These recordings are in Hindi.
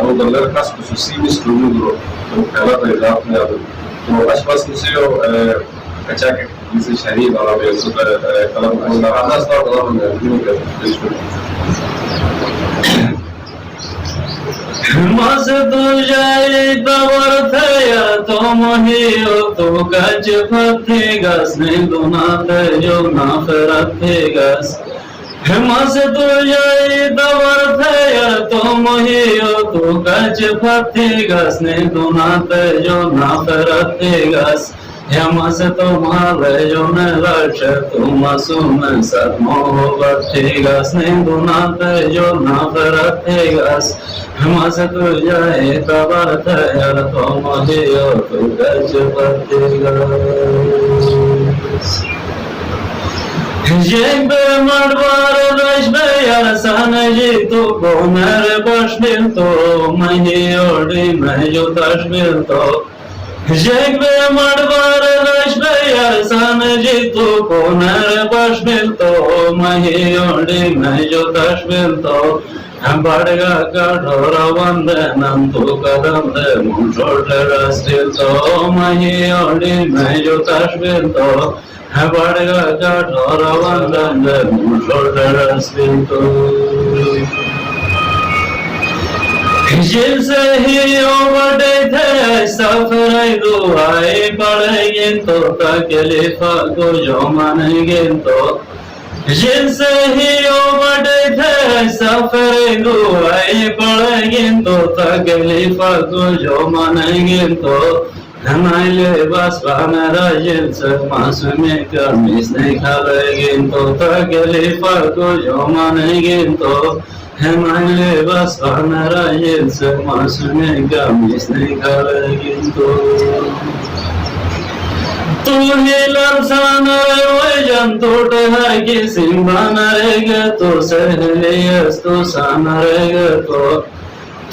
अनु दल्लर खास खुसूसी में स्टूडियो दो तो पहला परिजात में अब तो आसपास से कच्चा के जिसे शहरी वाला भी उसको कलम लगाना स्टार्ट करा हमने दिन के मस्त जाए तवर थया तो मोहियो तो गज फतेगस ने दुनात जो ना फरतेगस मस्त जाए तवर थया तो मोहियो तो गज फतेगस ने दुनात जो ना फरतेगस यमस तुम्हारे जो न रक्ष तुम सुन सदमोह बठेगस ने दुनात जो ना फरतेगस हमस तुझे तबर थयर तो मोहियो तो गज फतेगस Jembe mardvar rajbe yarsan ji tu konar bashbil to mahi odi majo tashbil to Jembe mardvar rajbe yarsan ji tu konar bashbil to mahi odi majo tashbil to Badga kadora vandanam tu kadam de munchot rastil to mahi odi majo tashbil to Badga kadora vandanam munchot rastil to जिनसे ही ओवडे थे सफर दुआए पड़ेंगे तो तकलीफा को जो मानेंगे तो जिनसे ही ओवडे थे सफर दुआए पड़ेंगे तो तकलीफा को जो मानेंगे तो हमारे बस पाना जिनसे मासूमे कमीज नहीं खालेंगे तो तकलीफा को जो मानेंगे तो हमारे बस पाना जिनसे मासूमे कमीज नहीं खालेंगे तो तू ही लमसान रे वजन टूट है कि सिंबान रहेगा तो सहलियस तो सान रहेगा तो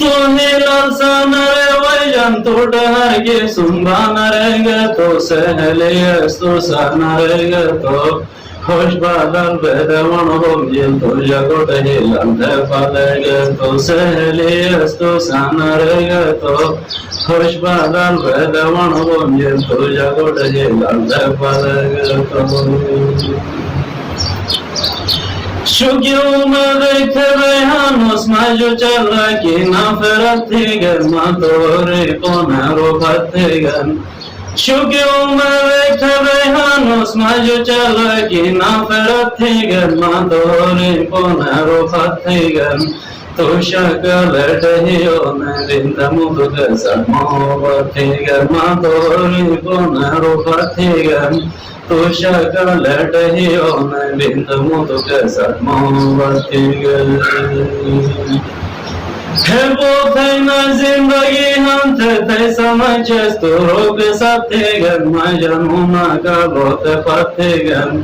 तू ही लमसान रे वजन टूट है कि सिंबान रहेगा तो सहलियस तो सान रहेगा तो खुश बादल बेदवन हो जिल तो जगत ही लंधे पालेगा तो सहलियस तो सान रहेगा तो खुश बादल बेदवन हो जिल तो जगत ही लंधे पालेगा तो शुक्यों में देख रहे हैं उसमें जो चल रहा कि ना फिरते गर्मा तो रे कोना रोबते गन शुक्यों में देख रहे हैं उसमें जो चल रहा कि ना फिरते गर्मा तो रे कोना रोबते गन तो शक्ल डहियो न रिंद मुद सदमोहते गर्मा तो रे कोना रोबते गन तो शक्ल डहियो न रिंद मुद सदमोहते गन है वो थे न जिंदगी हम थे समझ तो रोक सकते गन मजनूना का बहुत पते गन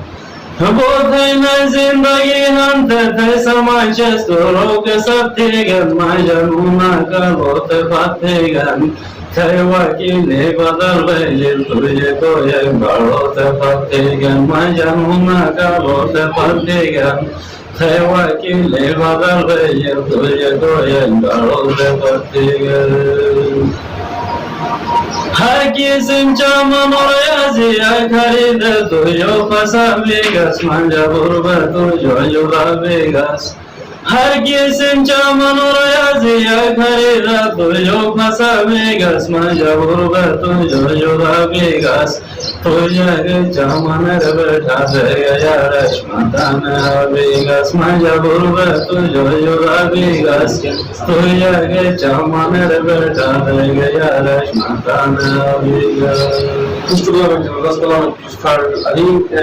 वो थे न जिंदगी हम थे समझ तो रोक सकते गन मजनूना का बहुत पते गन थे वकीले बदल बैल तुझे को ये बहुत पते गन मजनूना का बहुत पते गन थे वकीले बदल बैल तुझे को ये बहुत पते गन हर किस्म चमन और याजिया खरीद तुझो फसावेगस मंजा बुर्ब तुझो जुरावेगस हर किस्म चमन और याजिया खरीद तुझो फसावेगस मंजा बुर्ब तुझो जुरावेगस तुझे चमन बैठा गया रश्मतन आवेगस मंजा बुर्ब तुझो जुरावेगस तुझे चमन बैठा गया रश्मतन Justamente, nós falamos que estar ali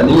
ali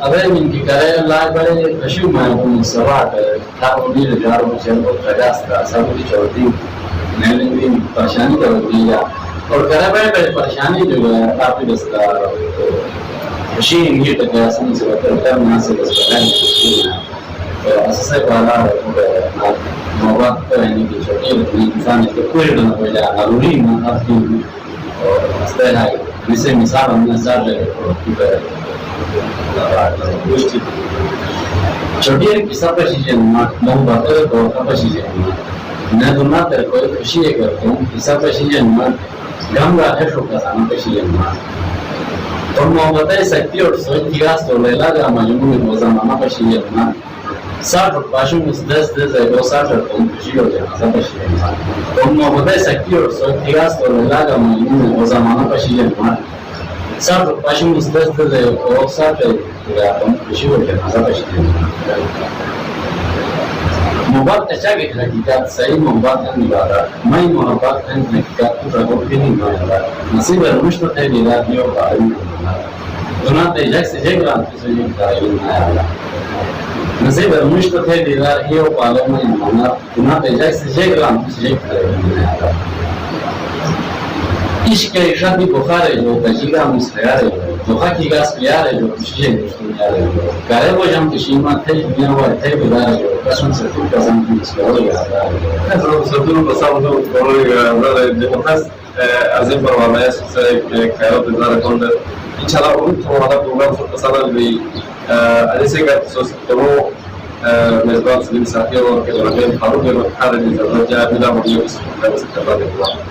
अगर इनकी करे लाइव बड़े कशु में उन सवाल था उन्हीं ने जारो मुझे वो प्रयास था सब कुछ चलती मैंने भी परेशानी कर दिया और करे बड़े परेशानी जो है काफी दस्ता मशीन ये तो क्या समझ सकते हैं ना से दस्ता है तो असर वाला मोबाइल पर रहने की छोटी इंसान के कोई ना कोई जरूरी ना आपकी और अस्तर है जिसे मिसाल हमने सर छोटी एक किस्सा पर चीजें लोग बातें तो पर चीजें मैं दुनिया तेरे को खुशी है करता हूँ किस्सा पर चीजें गम राखे शोका सामने पर चीजें तो मोहब्बत शक्ति और सोच की रास तो लेला का मजमू में रोजाना पर चीजें साठ पाशों में 10 है वो 60 और खुशी हो जाए सब पर चीजें तो मोहब्बत शक्ति और सोच की रास तो लेला का मजमू में रोजाना पर चीजें साठ पाशों में 10 है वो 60 या खुशी हो जाए सब पर चीजें मोहब्बत अच्छा की हकीकत सही मोहब्बत है निभाता मैं मोहब्बत है हकीकत को प्रभु भी नहीं मानता नसीब है मुश्किल है दिला दियो बारी दुनिया पे जग से जग रात से जग दाई नहीं आया नसीब है मुश्किल है दिला दियो पालो में माना दुनिया पे जग से जग रात से जग दाई नहीं आया इश्क के शादी बुखार है जो बजीगा मुस्लियार है जो की गास प्यार है जो खुशी है मुस्लियार है करे वो जम खुशी में थे दुनिया वो थे बिदार है कसम से तू कसम की इसको हो गया है तो सदुल बसावdo और de otras azim पर वाला है से खैर बिजार कौन इंशाल्लाह उन तो वाला प्रोग्राम से पसंद भी ऐसे का तो मेजबान सलीम साथी और के दौरान फारूक के वक्त खाने की जरूरत है बिना मुझे इस प्रोग्राम से करवा देगा